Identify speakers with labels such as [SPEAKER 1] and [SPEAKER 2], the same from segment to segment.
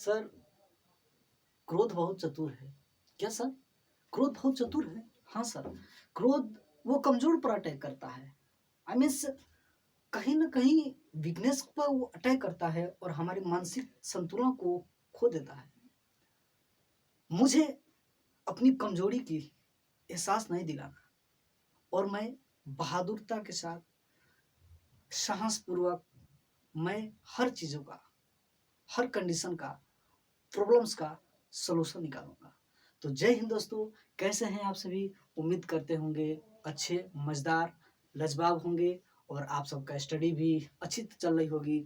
[SPEAKER 1] Sir, क्रोध बहुत चतुर है। क्या सर? क्रोध बहुत चतुर है? हाँ सर, क्रोध वो कमजोर पर अटैक करता है। आई मीन्स कहीं ना कहीं वीकनेस पर वो अटैक करता है और हमारे मानसिक संतुलन को खो देता है। मुझे अपनी कमजोरी की एहसास नहीं दिलाना और मैं बहादुरता के साथ साहस पूर्वक मैं हर चीज़ों का, हर कंडीशन का, प्रॉब्लम्स का सलूशन निकालूंगा। तो जय हिंद दोस्तों, कैसे हैं आप सभी? उम्मीद करते होंगे अच्छे, मज़ेदार, लाजवाब होंगे और आप सबका स्टडी भी अच्छी चल रही होगी।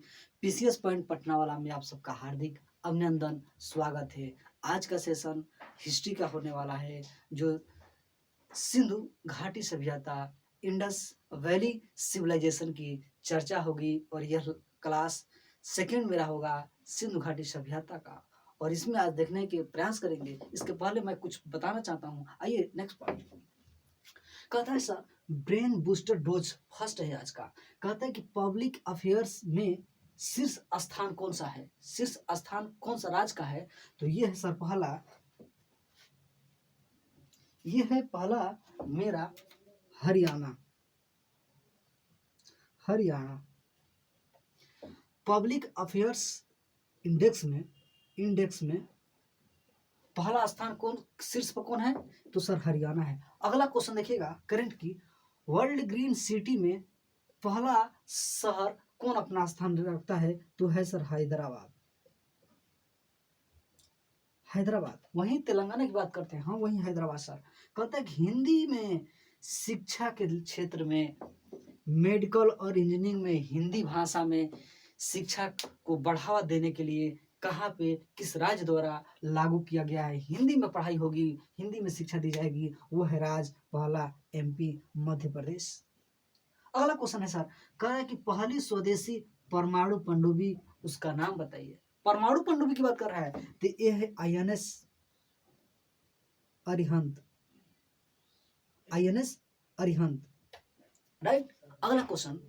[SPEAKER 1] पीसीएस पॉइंट पटना वाला में आप सबका हार्दिक अभिनंदन, स्वागत है। आज का सेशन हिस्ट्री का होने वाला है, जो सिंधु घाटी सभ्यता, इंडस वैली सिविलाइजेशन की चर्चा होगी और यह क्लास सेकंड मेरा होगा सिंधु घाटी सभ्यता का। और इसमें आज देखने के प्रयास करेंगे। इसके पहले मैं कुछ बताना चाहता हूँ। आइए नेक्स्ट पॉइंट। कहता है sir, brain booster dose first है आज का। कहता है कि पब्लिक अफेयर्स में शीर्ष स्थान कौन सा है? शीर्ष स्थान कौन सा राज्य का है? तो ये है सर पहला, ये है पहला मेरा Haryana. Haryana public affairs index में पहला स्थान कौन, शीर्ष पर कौन है? तो सर हरियाणा है। अगला क्वेश्चन देखिएगा, करंट की, वर्ल्ड ग्रीन सिटी में पहला शहर कौन अपना स्थान रखता है? तो है सर हैदराबाद। हैदराबाद। वहीं तेलंगाना की बात करते हैं, हाँ वहीं हैदराबाद सर। कहते हैं कि हिंदी में शिक्षा के क्षेत्र में, मेडिकल और इंजीनियरिंग में हिंदी भाषा में शिक्षा को बढ़ावा देने के लिए कहाँ पे, किस राज्य द्वारा लागू किया गया है? हिंदी में पढ़ाई होगी, हिंदी में शिक्षा दी जाएगी। वो है राज्य पहला एमपी, मध्य प्रदेश। अगला क्वेश्चन है सर, कह रहा है कि पहली स्वदेशी परमाणु पनडुब्बी, उसका नाम बताइए। परमाणु पनडुब्बी की बात कर रहा है तो ये है INS Arihant. INS Arihant, right. अगला क्वेश्चन,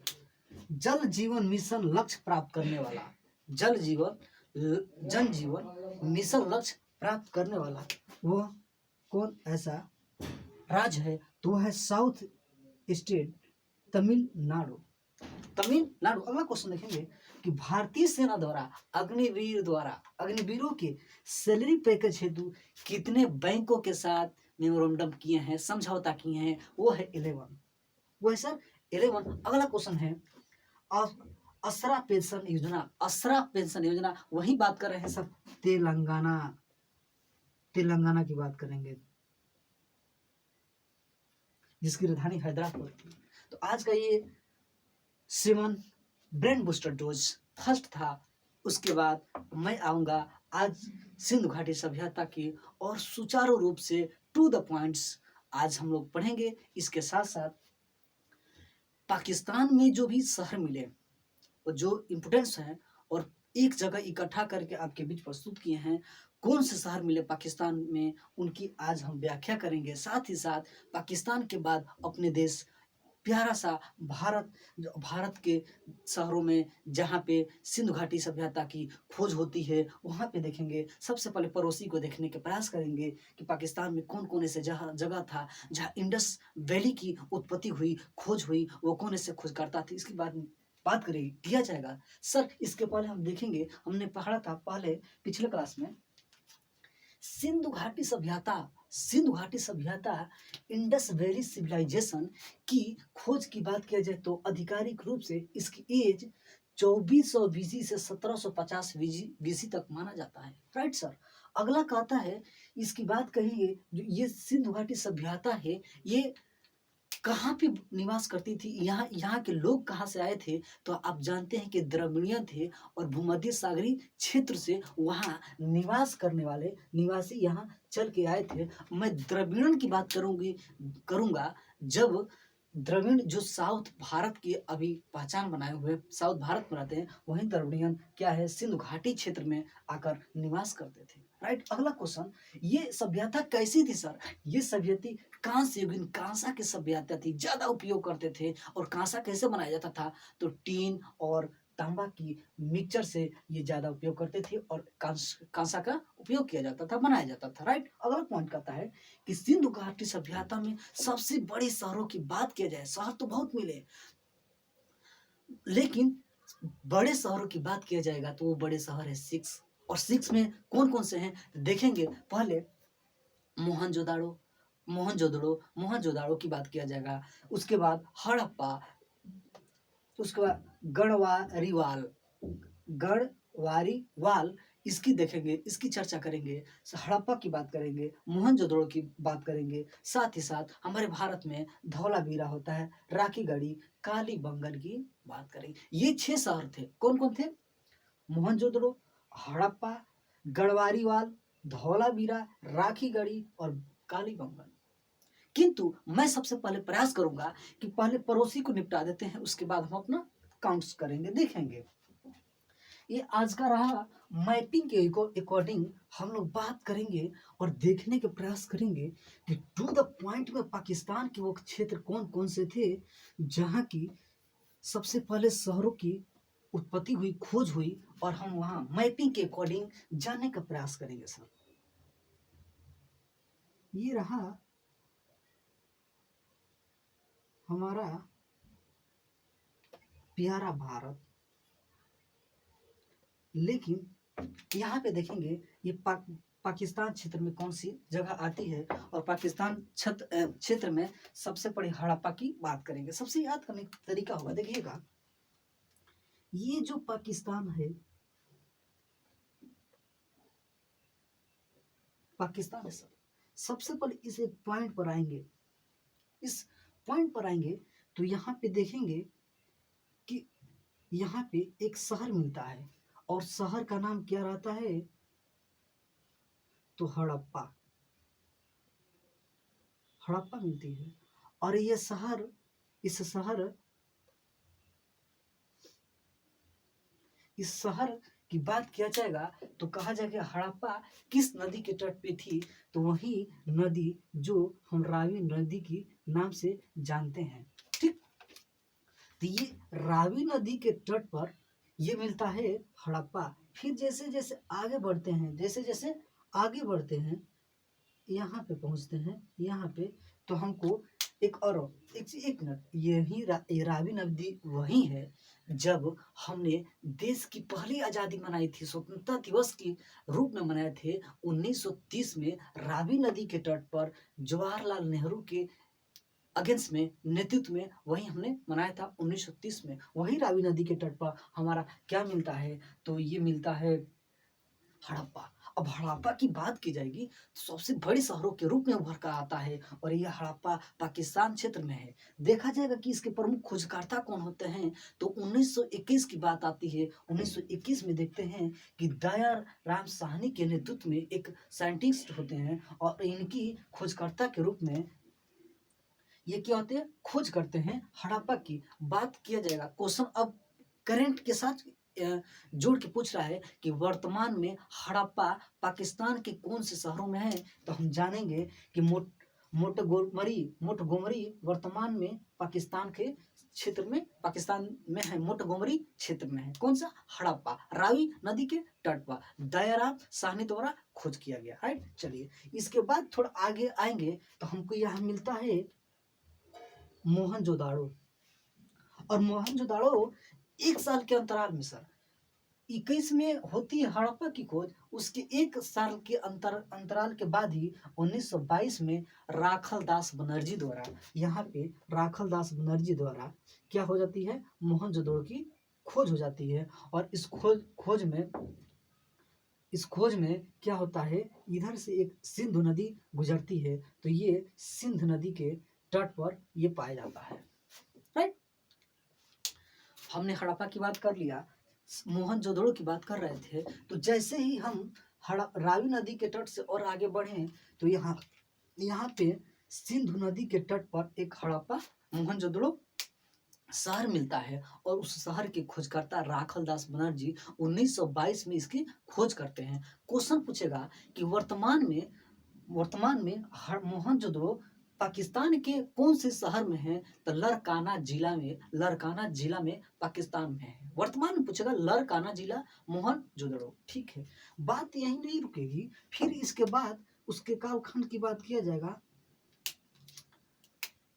[SPEAKER 1] जल जीवन मिशन लक्ष्य प्राप्त करने वाला, जल जीवन मिशन लक्ष्य प्राप्त करने वाला वो कौन ऐसा राज्य है? तो वह है साउथ स्टेट, तमिलनाडु। तमिलनाडु। अगला क्वेश्चन देखेंगे कि भारतीय सेना द्वारा अग्निवीरों के सैलरी पैकेज हेतु कितने बैंकों के साथ मेमोरेंडम किए हैं, समझौता किए हैं? वो है 11। वो है सर 11। अगला क्वेश्चन है असरा पेंशन योजना। असरा पेंशन योजना, वही बात कर रहे हैं सर तेलंगाना। तेलंगाना की बात करेंगे, जिसकी राजधानी हैदराबाद थी। तो आज का ये 7 ब्रेन बूस्टर डोज फर्स्ट था। उसके बाद मैं आऊँगा आज सिंधु घाटी सभ्यता की, और सुचारू रूप से टू द पॉइंट्स आज हम लोग पढ़ेंगे। इसके साथ साथ पाकिस्तान में जो भी शहर मिले और जो इम्पोर्टेंस है, और एक जगह इकट्ठा करके आपके बीच प्रस्तुत किए हैं। कौन से शहर मिले पाकिस्तान में, उनकी आज हम व्याख्या करेंगे। साथ ही साथ पाकिस्तान के बाद अपने देश प्यारा सा भारत, भारत के शहरों में जहाँ पे सिंधु घाटी सभ्यता की खोज होती है, वहाँ पे देखेंगे। सबसे पहले पड़ोसी को देखने के प्रयास करेंगे कि पाकिस्तान में कौन कौन ऐसे जगह था जहाँ इंडस वैली की उत्पत्ति हुई, खोज हुई, वो कौन ऐसे खोज करता थी, इसकी बात करेंगे, किया जाएगा। सर इसके पहले हम देखेंगे, हमने पढ़ा था पहले पिछले क्लास में, सिंधु घाटी सभ्यता इंडस वैली सिविलाइजेशन की खोज की बात किया जाए तो आधिकारिक रूप से इसकी एज 2400 बीसी से 1750 बीसी तक माना जाता है, राइट सर। अगला कहता है, इसकी बात कहिए, जो ये सिंधु घाटी सभ्यता है, ये कहाँ पे निवास करती थी? यहाँ के लोग कहाँ से आए थे? तो आप जानते हैं कि द्रविड़ियन थे, और भूमध्य सागरीय क्षेत्र से वहाँ निवास करने वाले निवासी यहाँ चल के आए थे। मैं द्रविड़ियन की बात करूँगा जब द्रविड़ जो साउथ भारत की अभी पहचान बनाए हुए साउथ भारत में रहते हैं, वहीं द्रविड़ियन क्या है, सिंधु घाटी क्षेत्र में आकर निवास करते थे, राइट। अगला क्वेश्चन, ये सभ्यता कैसी थी सर? ये सभ्यता कांस्य युगीन कांसा की सभ्यता थी, ज्यादा उपयोग करते थे। और कांसा कैसे बनाया जाता था? तो टीन और तांबा की मिक्सचर से ये ज़्यादा उपयोग करते थे और कांसा का उपयोग किया जाता था, बनाया जाता था। राइट। अगला पॉइंट कहता है कि सिंधु घाटी सभ्यता में सबसे बड़े शहरों की बात किया जाए, शहर तो बहुत मिले, लेकिन बड़े शहरों की बात किया जाएगा तो वो बड़े शहर है 6। और 6 में कौन कौन से हैं देखेंगे। पहले मोहनजोदाड़ो मोहनजोदाड़ो की बात किया जाएगा। उसके बाद हड़प्पा, उसके बाद गढ़वारीवाल इसकी देखेंगे, इसकी चर्चा करेंगे। हड़प्पा की बात करेंगे, मोहनजोदड़ो की बात करेंगे, साथ ही साथ हमारे भारत में धौलावीरा होता है, राखीगढ़ी, कालीबंगन की बात करेंगे। ये 6 शहर थे। कौन कौन थे? मोहनजोदड़ो, हड़प्पा, गढ़वारीवाल, धौलावीरा, राखीगढ़ी और कालीबंगन। किंतु मैं सबसे पहले प्रयास करूंगा कि पहले पड़ोसी को निपटा देते हैं, उसके बाद हम अपना काउंट्स करेंगे, देखेंगे। ये आज का रहा मैपिंग के अकॉर्डिंग हम लोग बात करेंगे और देखने के प्रयास करेंगे कि टू द पॉइंट में पाकिस्तान के वो क्षेत्र कौन कौन से थे जहाँ की सबसे पहले शहरों की उत्पत्ति हुई, खोज हुई, और हम वहाँ मैपिंग के अकॉर्डिंग जानने का प्रयास करेंगे। सर ये रहा हमारा प्यारा भारत। लेकिन यहाँ पे देखेंगे ये पाकिस्तान क्षेत्र में कौन सी जगह आती है, और पाकिस्तान क्षेत्र में सबसे बड़ी हड़प्पा की बात करेंगे। सबसे याद करने का तरीका होगा, देखिएगा ये जो पाकिस्तान है, पाकिस्तान है सर। सबसे पहले इस एक पॉइंट पर आएंगे, इस पॉइंट पर आएंगे तो यहाँ पे देखेंगे कि यहाँ पे एक शहर मिलता है, और शहर का नाम क्या रहता है? तो हड़प्पा, हड़प्पा मिलती है। और ये शहर, इस शहर की बात किया जाएगा तो कहा जाएगा हड़प्पा किस नदी के तट पे थी? तो वही नदी जो हम रावी नदी की नाम से जानते हैं। ठीक, तो ये रावी नदी के तट पर ये मिलता है हड़प्पा। फिर जैसे जैसे आगे बढ़ते हैं, जैसे जैसे आगे बढ़ते हैं, यहाँ पे पहुँचते हैं, यहाँ पे तो हमको एक मिनट, यही रावी नदी वही है जब हमने देश की पहली आज़ादी मनाई थी, स्वतंत्रता दिवस के रूप में मनाए थे 1930 में। रावी नदी के तट पर जवाहरलाल नेहरू के अगेंस्ट में, नेतृत्व में वही हमने मनाया था 1930 में। वही रावी नदी के तट पर हमारा क्या मिलता है? तो ये मिलता है हड़प्पा। अब हड़प्पा की बात की जाएगी तो सबसे बड़े शहरों के रूप में उभर कर आता है, और यह हड़प्पा पाकिस्तान क्षेत्र में है। देखा जाएगा कि इसके प्रमुख खोजकर्ता कौन होते हैं, तो 1921 की बात आती है। 1921 में देखते हैं कि दयार राम साहनी के नेतृत्व में एक साइंटिस्ट होते हैं, और इनकी खोजकर्ता के रूप में ये क्या होते हैं? खोज करते हैं हड़प्पा की। बात किया जाएगा, क्वेश्चन अब करंट के साथ जोड़ के पूछ रहा है कि वर्तमान में हड़प्पा पाकिस्तान के कौन से शहरों में है? तो हम जानेंगे कि मोंटगोमरी वर्तमान में पाकिस्तान के क्षेत्र में, पाकिस्तान में है, मोंटगोमरी क्षेत्र में है। कौन सा? हड़प्पा, रावी नदी के तट पर दयाराम साहनी द्वारा खोज किया गया। राइट, चलिए इसके बाद थोड़ा आगे आएंगे तो हमको यहाँ मिलता है मोहनजोदाड़ो। और मोहनजोदाड़ो 1 साल के अंतराल में सर, 21 में होती है हड़प्पा की खोज, उसके 1 साल के अंतराल के बाद ही 1922 में राखलदास बनर्जी द्वारा, यहाँ पे राखलदास बनर्जी द्वारा क्या हो जाती है? मोहनजोदड़ो की खोज हो जाती है। और इस खोज में क्या होता है? इधर से एक सिंधु नदी गुजरती है, तो ये सिंध नदी के तट पर ये पाया जाता है। राइट, हमने हड़प्पा की बात कर लिया, मोहनजोदड़ो की बात कर रहे थे। तो जैसे ही हम रावी नदी के तट से और आगे बढ़े तो यहाँ पे सिंधु नदी के तट पर एक हड़प्पा मोहनजोदड़ो शहर मिलता है, और उस शहर के खोजकर्ता राखलदास बनर्जी 1922 में इसकी खोज करते हैं। क्वेश्चन पूछेगा कि वर्तमान में मोहनजोदड़ो पाकिस्तान के कौन से शहर में है? तो लरकाना जिला में पाकिस्तान में है। वर्तमान में पूछेगा लरकाना जिला मोहनजोदड़ो। ठीक है, बात यही नहीं रुकेगी, फिर इसके बाद उसके कालखंड की बात किया जाएगा।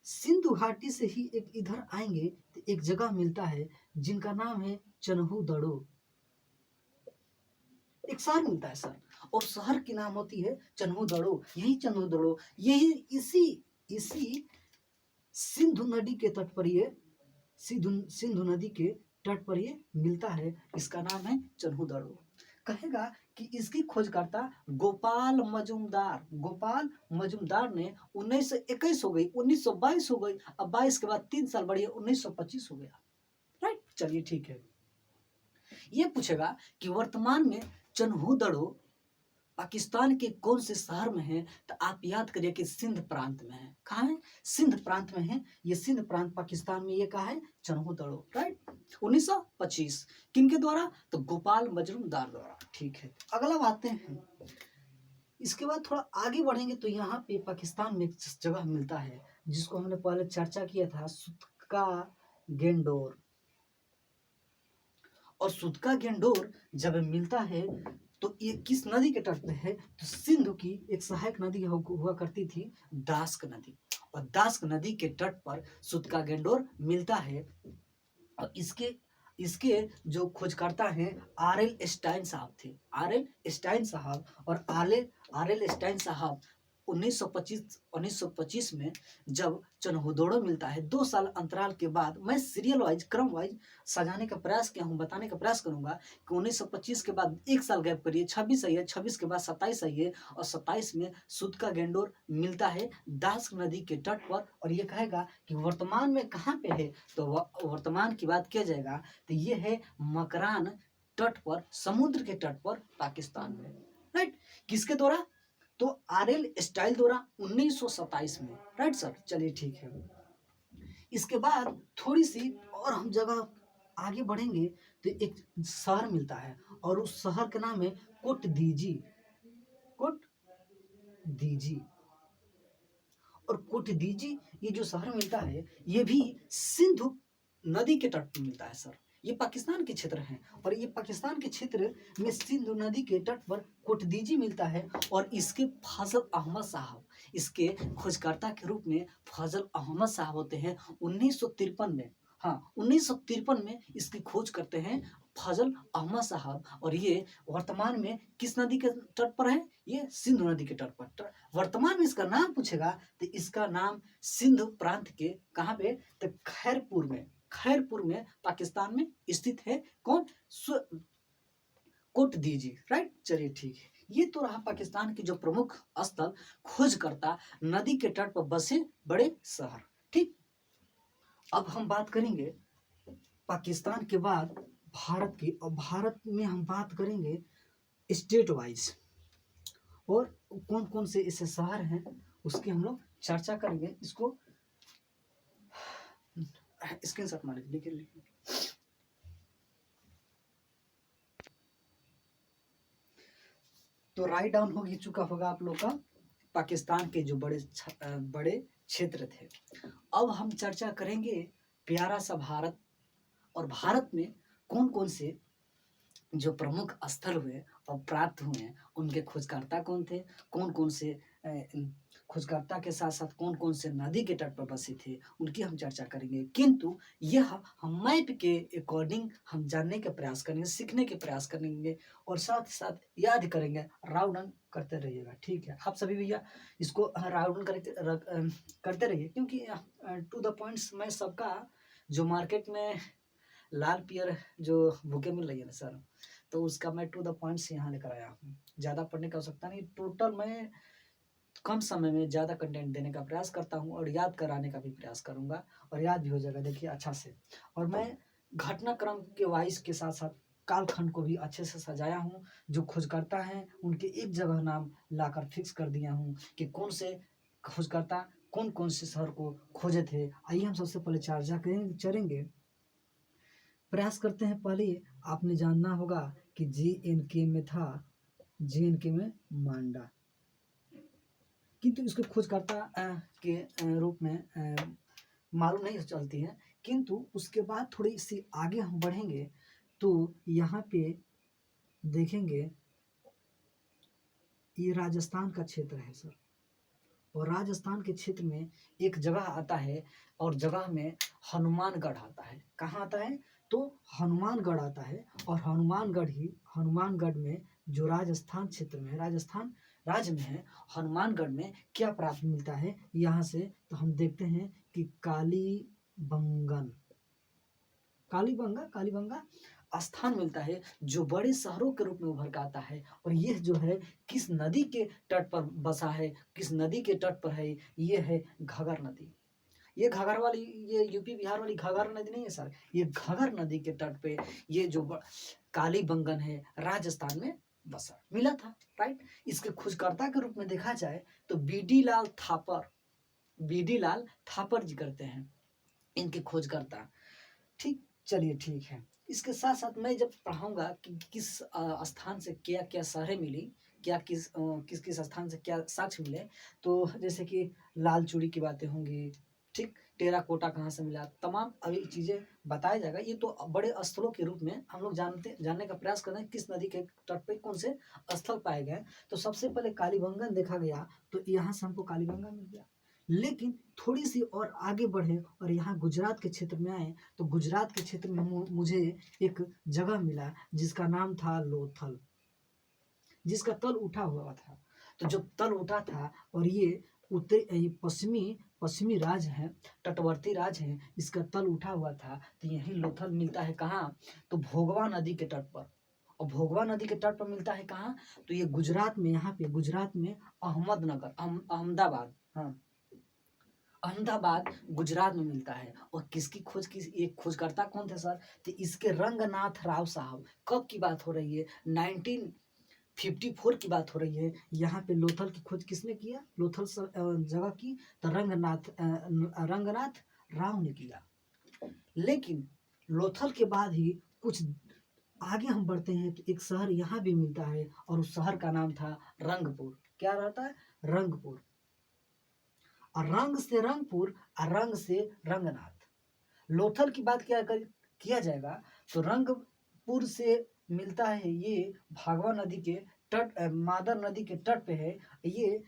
[SPEAKER 1] सिंधु घाटी से ही एक इधर आएंगे तो एक जगह मिलता है जिनका नाम है चन्हुदड़ो। एक शहर मिलता है सर, और शहर की नाम होती है चन्हुदड़ो। यही चन्हुदड़ो, यही इसी सिंधु नदी के तट पर ये सिंधु नदी के तट पर ये मिलता है। इसका नाम है चन्हुदड़ो। कहेगा कि इसकी खोजकर्ता गोपाल मजूमदार ने 1921 हो गई, 1922 हो गई, अब 22 के बाद 3 साल बढ़िए 1925 हो गया। राइट, चलिए ठीक है। ये पूछेगा कि वर्तमान में चन्हुदड़ो पाकिस्तान के कौन से शहर में है? तो आप याद करिए कि सिंध प्रांत में है। कहाँ है? सिंध प्रांत में है। ये सिंध प्रांत पाकिस्तान में ये कहा है चन्हुदड़ो। राइट, 1925 किनके द्वारा? तो गोपाल मजूमदार द्वारा। ठीक है, अगला आते हैं। इसके बाद थोड़ा आगे बढ़ेंगे तो यहाँ पे पाकिस्तान में एक जगह मिलता है जिसको हमने पहले चर्चा किया था, सुतका गेंडोर। और सुतका गेंडोर जब मिलता है तो ये किस नदी के तट पे है? तो सिंधु की एक सहायक नदी हुआ करती थी, दास्क नदी। और दास्क नदी के तट पर सुतका गेंडोर मिलता है। और इसके जो खोजकर्ता हैं आर.एल. स्टाइन साहब थे। आर.एल. स्टाइन साहब, और आर.एल. स्टाइन साहब 1925 में जब चन्हुदड़ो मिलता है, 2 साल अंतराल के बाद, मैं सीरियल वाइज क्रम वाइज सजाने का प्रयास किया हूँ, बताने का प्रयास करूंगा कि 1925 के बाद 1 साल गैप करिए, 26 आई है, 26 के बाद 27 आई है, और 27 में सुतका गेंडोर मिलता है दास्क नदी के तट पर। और ये कहेगा कि वर्तमान में कहाँ पे है? तो वर्तमान की बात किया जाएगा तो ये है मकरान तट पर, समुद्र के तट पर पाकिस्तान में। राइट, किसके द्वारा? तो आर.एल. स्टाइल द्वारा 1927 में। राइट सर, चलिए ठीक है। इसके बाद थोड़ी सी और हम जगह आगे बढ़ेंगे तो एक शहर मिलता है, और उस शहर का नाम है कोटदीजी। और कोटदीजी ये जो शहर मिलता है ये भी सिंधु नदी के तट पर मिलता है सर। ये पाकिस्तान के क्षेत्र हैं, और ये पाकिस्तान के क्षेत्र में सिंधु नदी के तट पर कोटदीजी मिलता है। और इसके फजल अहमद साहब, इसके खोजकर्ता के रूप में फजल अहमद साहब होते हैं 1953 में। हाँ, 1953 में इसकी खोज करते हैं फजल अहमद साहब। और ये वर्तमान में किस नदी के तट पर है? ये सिंधु नदी के तट पर। वर्तमान में इसका नाम पूछेगा तो इसका नाम सिंधु प्रांत के कहाँ पे? तो खैरपुर में पाकिस्तान में स्थित है। कौन? कोटदीजी। राइट, चलिए ठीक है। ये तो रहा पाकिस्तान के जो प्रमुख स्थल, खोजकर्ता, नदी के तट पर बसे बड़े शहर। ठीक, अब हम बात करेंगे पाकिस्तान के बाद भारत की, और भारत में हम बात करेंगे स्टेट वाइज, और कौन कौन से ऐसे शहर हैं उसकी हम लोग चर्चा करेंगे। इसको स्क्रीनशॉट मार लीजिए। तो राइट डाउन हो ही चुका होगा आप लोग का पाकिस्तान के जो बड़े क्षेत्र थे। अब हम चर्चा करेंगे प्यारा सा भारत, और भारत में कौन कौन से जो प्रमुख स्थल हुए और प्राप्त हुए, उनके खोजकर्ता कौन थे, कौन कौन से खोजकर्ता के साथ साथ कौन कौन से नदी के तट पर बसे थे, उनकी हम चर्चा करेंगे। किंतु यह हम मैप के अकॉर्डिंग हम जानने का प्रयास करेंगे, सीखने के प्रयास करेंगे, और साथ साथ याद करेंगे। राउंड करते रहिएगा, ठीक है आप सभी भैया, इसको राउंड करते रहिए, क्योंकि टू द पॉइंट्स मैं सबका जो मार्केट में लाल पियर जो बुके मिल रही है ना सर, तो उसका मैं टू द पॉइंट्स यहाँ लेकर आया हूँ। ज़्यादा पढ़ने की आवश्यकता नहीं, टोटल मैं कम समय में ज़्यादा कंटेंट देने का प्रयास करता हूँ, और याद कराने का भी प्रयास करूँगा, और याद भी हो जाएगा देखिए अच्छा से। और मैं घटनाक्रम के वाइज के साथ साथ कालखंड को भी अच्छे से सजाया हूँ। जो खोजकर्ता हैं उनके एक जगह नाम लाकर फिक्स कर दिया हूँ कि कौन से खोजकर्ता कौन कौन से शहर को खोजे थे। आइए हम सबसे पहले चर्चा करेंगे, प्रयास करते हैं। पहले आपने जानना होगा कि JNK में था, JNK में मांडा। किंतु इसको खोजकर्ता के रूप में मालूम नहीं चलती है। किंतु उसके बाद थोड़ी सी आगे हम बढ़ेंगे तो यहाँ पे देखेंगे ये राजस्थान का क्षेत्र है सर, और राजस्थान के क्षेत्र में एक जगह आता है और जगह में हनुमानगढ़ आता है। कहाँ आता है? तो हनुमानगढ़ आता है, और हनुमानगढ़ में जो राजस्थान क्षेत्र में है, राजस्थान राज्य में है, हनुमानगढ़ में क्या प्राप्त मिलता है यहाँ से? तो हम देखते हैं कि कालीबंगा स्थान मिलता है जो बड़े शहरों के रूप में उभर के आता है। और यह जो है किस नदी के तट पर बसा है, किस नदी के तट पर है? ये है घाघर नदी। ये घाघर वाली, ये यूपी बिहार वाली घाघर नदी नहीं है सर, ये घाघर नदी के तट पे ये जो कालीबंगन है राजस्थान में बसा मिला था, राइट। इसके खोजकर्ता के रूप में देखा जाए तो बी डी लाल थापर जी करते हैं इनके खोजकर्ता। ठीक, चलिए ठीक है। इसके साथ साथ मैं जब पढ़ाऊंगा कि किस स्थान से क्या क्या शहरें मिली, क्या किस किस स्थान से क्या साक्ष्य मिले, तो जैसे कि लाल चूड़ी की बातें होंगी, ठीक, टेराकोटा कहाँ से मिला, तमाम अभी चीज़ें बताया जाएगा। ये तो बड़े स्थलों के रूप में हम लोग जानने का प्रयास कर रहे हैं किस नदी के तट पे कौन से स्थल पाए गए। तो सबसे पहले कालीबंगन देखा गया, तो यहाँ से हमको कालीबंगन मिल गया। लेकिन थोड़ी सी और आगे बढ़े और यहाँ गुजरात के क्षेत्र में आए तो गुजरात के क्षेत्र में मुझे एक जगह मिला जिसका नाम था लोथल, जिसका तल उठा हुआ था। तो जब तल उठा था और ये पश्चिमी राज्य है, तटवर्ती राज्य है, इसका तल उठा हुआ था, तो यही लोथल मिलता है कहाँ? तो भोगवा नदी के तट पर। और भोगवा नदी के तट पर मिलता है कहाँ? तो ये गुजरात में, यहाँ पे गुजरात में अहमदाबाद, हाँ, अहमदाबाद गुजरात में मिलता है। और किसकी खोज की? एक खोजकर्ता कौन थे सर? तो इसके रंगनाथ राव साहब। कब की बात हो रही है? 1954 की बात हो रही है। यहाँ पे लोथल की खोज किसने किया? लोथल जगह की तो रंगनाथ राव ने किया। लेकिन लोथल के बाद ही कुछ आगे हम बढ़ते हैं तो एक शहर यहाँ भी मिलता है, और उस शहर का नाम था रंगपुर। क्या रहता है? रंगपुर। और रंग से रंगपुर और रंग से रंगनाथ। लोथल की बात किया जाएगा तो रंगपुर से मिलता है ये भागवा नदी के तट, मादर नदी के तट पे है ये।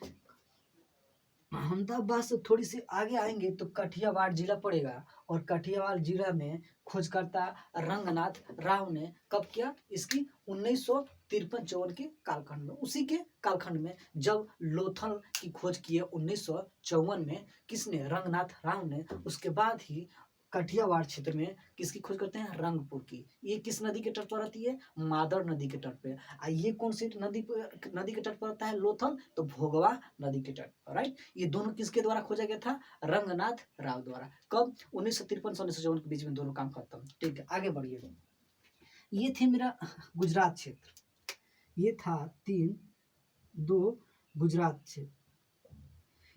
[SPEAKER 1] अहमदाबाद से थोड़ी सी आगे आएंगे तो कठियावाड़ जिला पड़ेगा, और कठियावाड़ जिला में खोजकर्ता रंगनाथ राव ने कब किया? इसकी 1953-54 के कालखंड में, उसी के कालखंड में जब लोथल की खोज की है 1954 में, किसने? रंगनाथ राव ने। उसके बाद ही कठियावाड़ क्षेत्र में किसकी खोज करते हैं? रंगपुर की। ये किस नदी के तट पर रहती है? मादर नदी के तट पे। ये कौन सी नदी के तट पर रहता है लोथल? तो भोगवा नदी के तट पर, राइट। ये दोनों किसके द्वारा खोजा गया था? रंगनाथ राव द्वारा। कब? 1953 से 1954 के बीच में दोनों काम खत्म। ठीक है, आगे बढ़िए। ये थे मेरा गुजरात क्षेत्र, ये था 2 गुजरात क्षेत्र।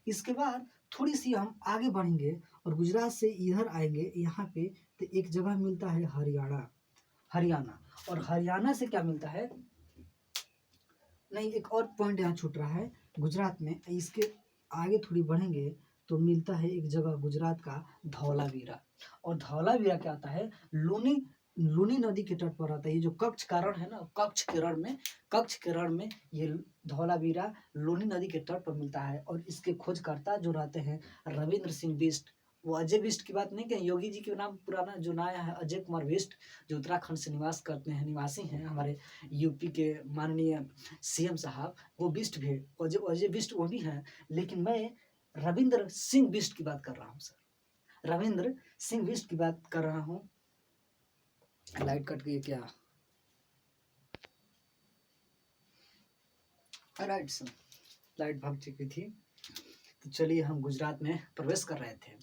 [SPEAKER 1] इसके बाद थोड़ी सी हम आगे बढ़ेंगे और गुजरात से इधर आएंगे यहाँ पे, तो एक जगह मिलता है हरियाणा। और हरियाणा से क्या मिलता है? नहीं, एक और पॉइंट यहाँ छूट रहा है गुजरात में। इसके आगे थोड़ी बढ़ेंगे तो मिलता है एक जगह गुजरात का धौलावीरा। और धौलावीरा क्या आता है? लूनी नदी के तट पर आता है। ये जो कच्छ का रण है ना, कच्छ के रण में ये धौलावीरा लूनी नदी के तट पर मिलता है। और इसके खोजकर्ता जो रहते हैं रविंद्र सिंह बिष्ट। वो अजय बिष्ट की बात नहीं कहें, योगी जी के नाम पुराना जो नया है अजय कुमार बिष्ट, जो उत्तराखंड से निवासी हैं, हमारे यूपी के माननीय सीएम साहब, वो बिष्ट भी, अजय बिष्ट वो भी हैं। लेकिन मैं रविंद्र सिंह बिष्ट की बात कर रहा हूँ सर, रविंद्र सिंह बिष्ट की बात कर रहा हूँ। लाइट कट गई क्या? राइट सर, लाइट भाग चुकी थी। तो चलिए, हम गुजरात में प्रवेश कर रहे थे,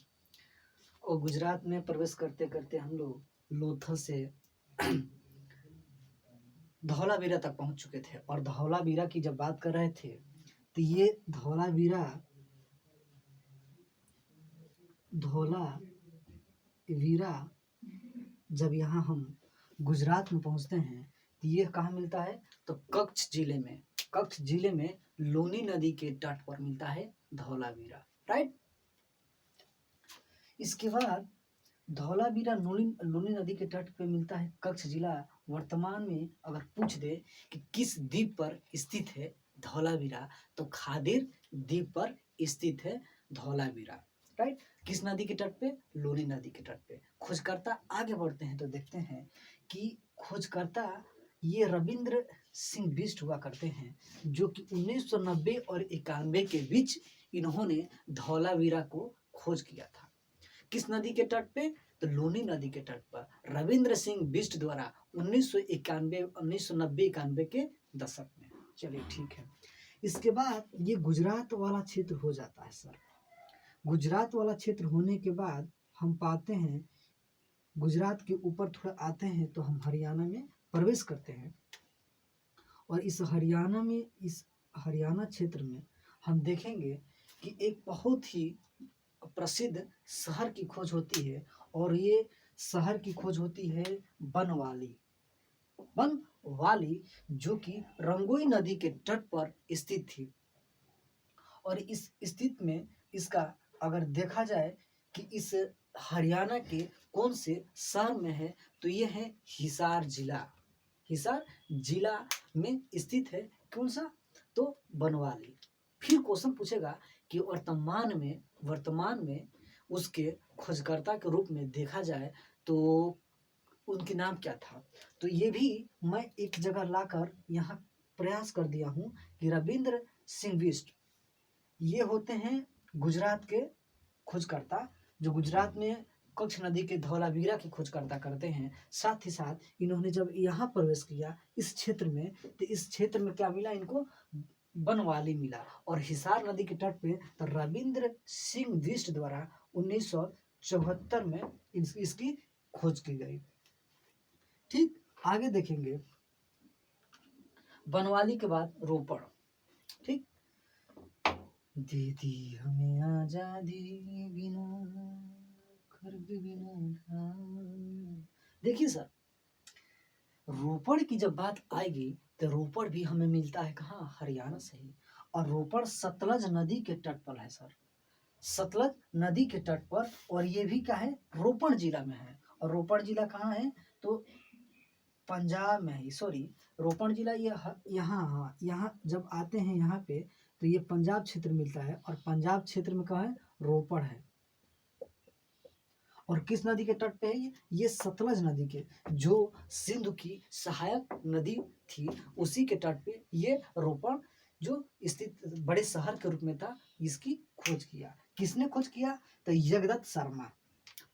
[SPEAKER 1] और गुजरात में प्रवेश करते करते हम लोग लोथल से धौलावीरा तक पहुंच चुके थे। और धौलावीरा की जब बात कर रहे थे तो ये धौलावीरा जब यहाँ हम गुजरात में पहुंचते हैं तो ये कहाँ मिलता है? तो कच्छ जिले में लूनी नदी के तट पर मिलता है धौलावीरा, राइट। इसके बाद धौलावीरा लूनी नदी के तट पे मिलता है कच्छ जिला। वर्तमान में अगर पूछ दे कि किस द्वीप पर स्थित है धौलावीरा, तो खादिर द्वीप पर स्थित है धौलावीरा, राइट। किस नदी के तट पे? लूनी नदी के तट पे। खोजकर्ता आगे बढ़ते हैं तो देखते हैं कि खोजकर्ता ये रविंद्र सिंह बिष्ट हुआ करते हैं, जो कि 1990 और 91 के बीच इन्होंने धौलावीरा को खोज किया था। किस नदी के तट पे? तो लूनी नदी के तट पर रविंद्र सिंह बिष्ट द्वारा 1990-91 के दशक में। चलिए ठीक है। इसके बाद ये गुजरात वाला क्षेत्र हो जाता है सर। गुजरात वाला क्षेत्र होने के बाद हम पाते हैं, गुजरात के ऊपर थोड़ा आते हैं तो हम हरियाणा में प्रवेश करते हैं, और इस हरियाणा क्षेत्र में हम देखेंगे कि एक बहुत ही प्रसिद्ध शहर की खोज होती है, और ये शहर की खोज होती है बनवाली, जो कि रंगोई नदी के तट पर स्थित थी। और इस स्थिति में इसका अगर देखा जाए कि इस हरियाणा के कौन से शहर में है, तो ये है हिसार जिला में स्थित है। कौन सा? तो बनवाली। फिर क्वेश्चन पूछेगा कि वर्तमान में उसके खोजकर्ता के रूप में देखा जाए तो उनके नाम क्या था। तो ये भी मैं एक जगह लाकर यहाँ प्रयास कर दिया हूँ कि रविंद्र सिंह बिष्ट ये होते हैं गुजरात के खोजकर्ता, जो गुजरात में कच्छ नदी के धौलावीरा की खोजकर्ता करते हैं। साथ ही साथ इन्होंने जब यहाँ प्रवेश किया इस क्षेत्र में, तो इस क्षेत्र में क्या मिला इनको? बनवाली मिला। और हिसार नदी के तट पे तो रविंद्र सिंह बिष्ट द्वारा 1974 में इसकी खोज की गई। ठीक, आगे देखेंगे बनवाली के बाद रोपड़। ठीक, दीदी हमें आजादी बिना खर्ग बिना। देखिए सर, रोपड़ की जब बात आएगी तो रोपड़ भी हमें मिलता है कहाँ? हरियाणा से ही। और रोपड़ सतलज नदी के तट पर है सर, सतलज नदी के तट पर। और ये भी क्या है? रोपड़ जिला में है। और रोपड़ जिला कहाँ है? तो पंजाब में है। सॉरी, रोपड़ जिला ये यहाँ जब आते हैं यहाँ पे तो ये पंजाब क्षेत्र मिलता है, और पंजाब क्षेत्र में कहाँ है? रोपड़ है। और किस नदी के तट पे है ये? सतलज नदी के, जो सिंधु की सहायक नदी थी, उसी के तट पे ये रोपड़ जो स्थित बड़े शहर के रूप में था, इसकी खोज किया। किसने खोज किया? तो जगदत्त शर्मा।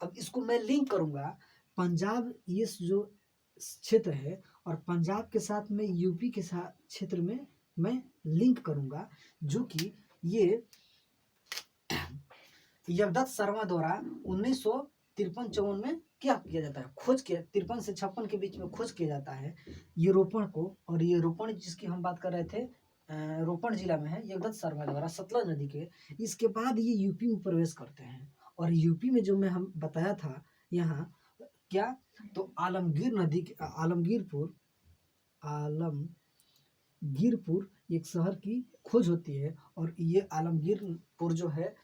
[SPEAKER 1] अब इसको मैं लिंक करूंगा पंजाब, ये जो क्षेत्र है, और पंजाब के साथ में यूपी के साथ क्षेत्र में मैं लिंक करूंगा, जो कि ये जगदत्त शर्मा द्वारा 1953-54 में क्या किया जाता है? खोज किया। 53 से 56 के बीच में खोज किया जाता है ये रोपड़ को। और ये रोपड़ जिसकी हम बात कर रहे थे रोपड़ जिला में है, जगदत्त शर्मा द्वारा सतलज नदी के। इसके बाद ये यूपी में प्रवेश करते हैं, और यूपी में जो मैं हम बताया था यहाँ क्या, तो आलमगीरपुर एक शहर की खोज होती है। और ये आलमगीरपुर जो है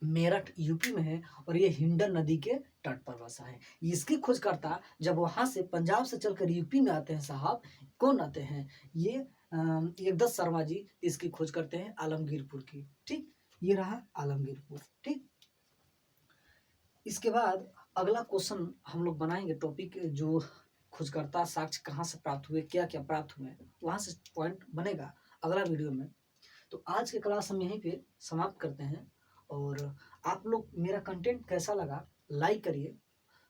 [SPEAKER 1] मेरठ यूपी में है, और ये हिंडन नदी के तट पर बसा है। इसकी खोजकर्ता जब वहां से पंजाब से चलकर यूपी में आते हैं साहब, कौन आते हैं? ये जगदत्त शर्मा जी इसकी खोज करते हैं आलमगीरपुर की। ठीक, ये रहा आलमगीरपुर। ठीक, इसके बाद अगला क्वेश्चन हम लोग बनाएंगे टॉपिक, जो खोजकर्ता साक्ष्य कहाँ से प्राप्त हुए, क्या क्या प्राप्त हुए, वहां से पॉइंट बनेगा अगला वीडियो में। तो आज के क्लास हम यहीं पे समाप्त करते हैं। और आप लोग मेरा कंटेंट कैसा लगा, लाइक करिए,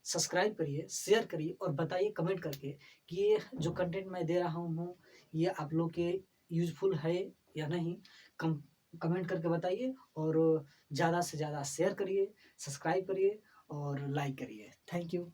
[SPEAKER 1] सब्सक्राइब करिए, शेयर करिए, और बताइए कमेंट करके कि ये जो कंटेंट मैं दे रहा हूँ ये आप लोग के यूजफुल है या नहीं। कमेंट करके बताइए, और ज़्यादा से ज़्यादा शेयर करिए, सब्सक्राइब करिए और लाइक करिए। Thank you.